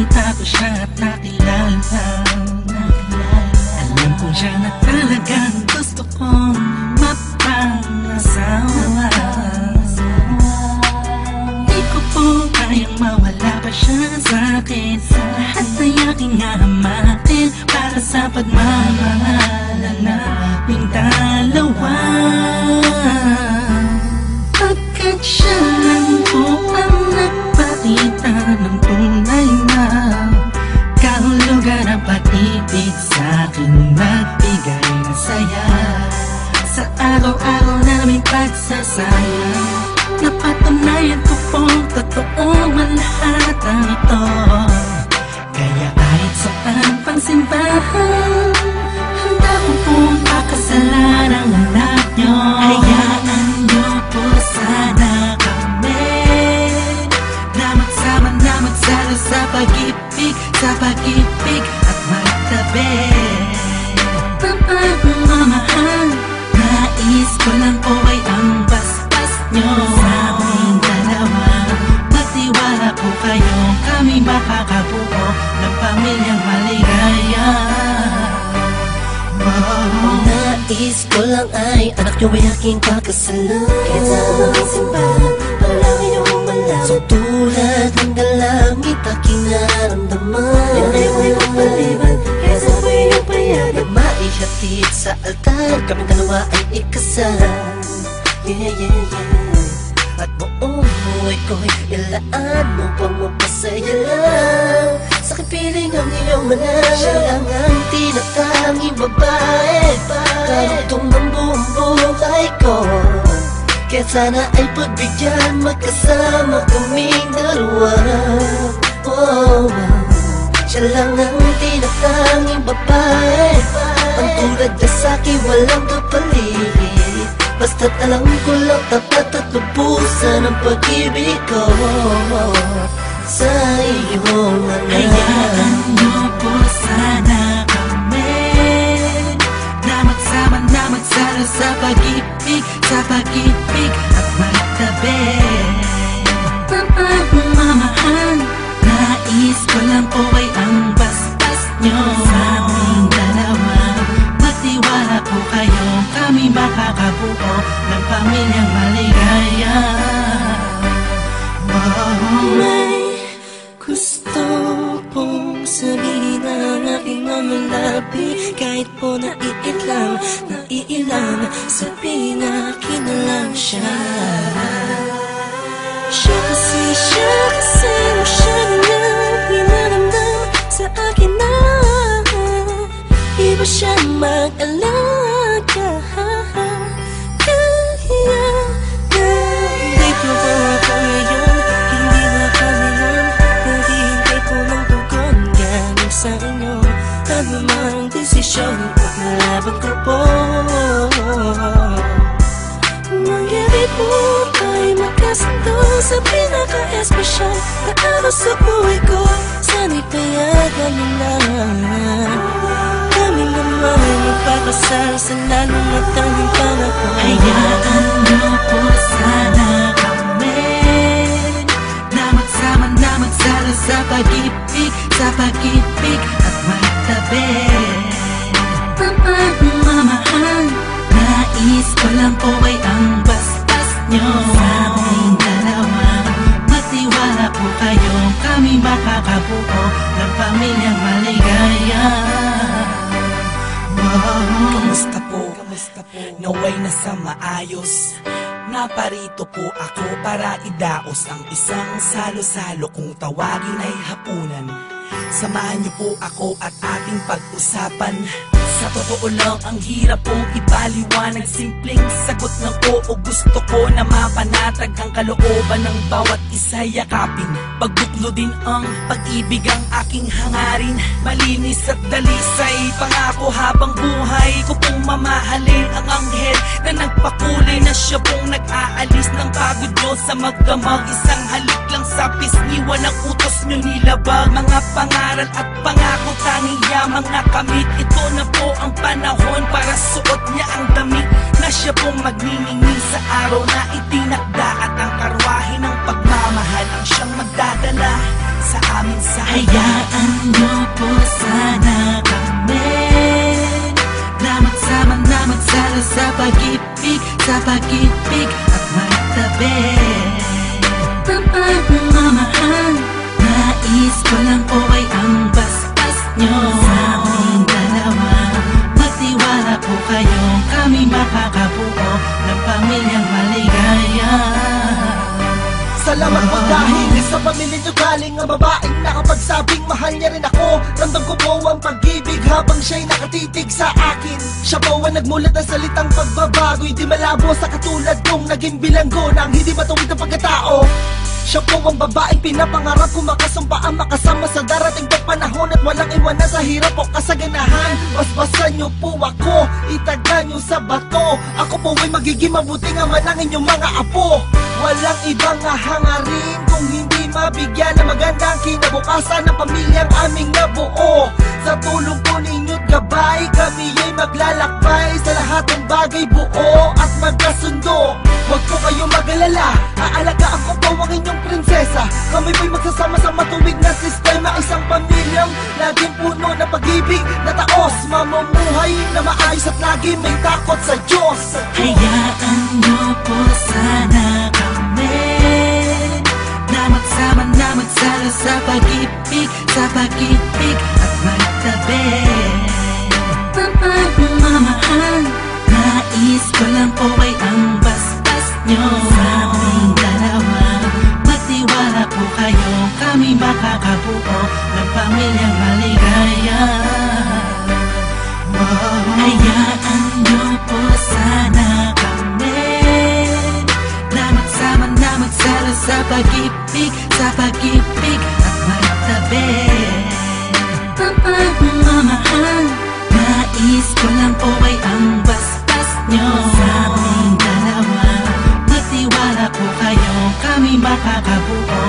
nakita ko siya at nakilala. Alam kong siya na talagang gusto kong mapangasawa. Di ko po kayang mawala pa siya sa'kin. Lahat ay aking hahamakin para sa pagmamahalan naming dalawa. Pagkat siya lang po ang nagpakita ng tunay na kahulugan ng pag-ibig sa'kin, nagbigay ng saya sa araw-araw naming pagsasaya. Napatunayan ko pong totoo ang lahat ng ito. Kaya kahit saan pang simbahan, handa ko pong pakasalan ang anak nyo. Hayaan nyo po sana kami na magsama na magsalo sa pag-ibig, sa pag-ibig at magtabi. Mamahal, nais ko lang po ay ang basbas nyo sa aming dalawa. Magtiwala po kayo, kami makakabuo ng pamilyang maligaya. Nais ko lang ay anak nyo ay aking pakasalan. Kahit saan ang simbahan, panalangin nyo ang malam. So tulad ng dalangit aking naramdaman, yan ay huwag mapaliban, kaya sa ako'y inyong payagan. Maihatid sa altar, kaming dalawa ay ikasal. Yeah, yeah, yeah. At buong buhay ko'y ilaan mo pang mapasaya lang. Sa aking piling ang iyong manang, siya lang ang tinatanging babae, karugtong ng buong buhay ko. Kaya sana ay pagbigyan, magkasama kaming dalawa. Oh, siya lang ang tinatanging babae, ang tulad niya sa'kin walang kapalit. Basta't alam ko lang tapat at lubusan ang pag-ibig ko sa iyong anak. Hayaan nyo po sana kami na magsama na magsalo sa pag-ibig, sa pag-ibig at magtabi. Mamahal, nais ko lang po ay ang basbas nyo sa aming dalawa. Magtiwala po kayo, kami makakabuo ng pamilyang maligaya. May gusto pong sabihin ang aking mamalabi, kahit po naiilang, sabihin akin na lang siya. Siya kasi siya na pinaramdam sa akin na iba siya mag-alaga. Dito ba ako ngayon? Hindi na kami lang naghihintay po ng tugon galing sa inyo. Ano mang desisyon at nalaban ko po, mangyari po ay magkasundo sa pinaka-espesyal na araw sa buhay ko. Sana'y payagan nyo lang kami naman magpapasal sa lalong matanging panahon. Hayaan nyo po sana kami na magsama na magsalo sa pag-ibig, sa pag-ibig at magtabi. Mamahal, nais ko lang po ay ang basbas nyo sa aming dalawa. Magtiwala po kayo, kami makakabuo ng pamilyang maligaya. Kamusta po? Naway nasa maayos. Naparito po ako para idaos ang isang salo-salo kung tawagin ay hapunan. Samahan niyo po ako at ating pag-usapan. Sa totoo lang, ang hirap pong ipaliwanag. Simpleng sagot ng oo, gusto ko na mapanatag ang kalooban ng bawat isa yakapin. Pagbuklo din ang pag-ibig ang aking hangarin. Malinis at dalisay, pangako habang buhay ko pong mamahalin ang anghel na nagpakulay na siya pong nag-aalis ng pagod nyo sa magdamag. Isang halik lang sa pisngiwan ng utos nyo nilabag. Mga pangaral at pangako tanging yamang nakamit. Ito na po ang panahon para suot niya ang damit na siya pong magniningning sa araw na itinakda. At ang karwahe ng pagmamahal ang siyang magdadala sa amin sa Hayaan sa pag-ibig at magtabi. Ang pagmamahal, nais ko lang po ay ang basbas nyo. Sa aming dalawa, magtiwala po kayo, kami makakabuo ng pamilyang maligaya. Salamat po dahil sa pamilya nyo galing ang babaeng nakapagsabing mahal niya rin ako. Ramdam ko po ang pag-ibig habang siya'y nakatitig sa akin. Siya po ang nagmulat ng salitang pagbabago'y di malabo sa katulad kong naging bilanggo ng hindi matuwid na pagkatao. Siya po ang babaeng pinapangarap ko, makasumpaan makasama sa darating na panahon at walang iwanan sa hirap o kasaganahan. Basbasan niyo po ako, itaga niyo sa bato. Ako po ay magiging mabuting ama ng inyong mga apo. Walang ibang hangarin kung hindi mabigyan ng magandang kinabukasan ng pamilyang aming nabuo. Sa tulong po ninyo't gabay, kami ay maglalakbay sa lahat ng bagay, buo at magkasundo. Huwag po kayo mag-alala, aalagaan ko po ang inyong prinsesa. Kami po'y magsasama sa matuwid na sistema, isang pamilyang laging puno ng pag-ibig na taos, mamumuhay na maayos at lagi may takot sa Diyos. Hayaan niyo po sana kami na magsama na magsalo sa pag-ibig at magtabi. Ang pagmamahal, nais ko lang po ay ang basbas nyo. Sa aming dalawa, magtiwala po kayo, kami makakabuo ng pamilyang maligaya. Hayaan niyo po sana kami na magsama na magsalo sa pag-ibig at magtabi. Ang pagmamahal, nais ko lang po ay ang basbas nyo. Sa aming dalawa, magtiwala po kayo, kami makakabuo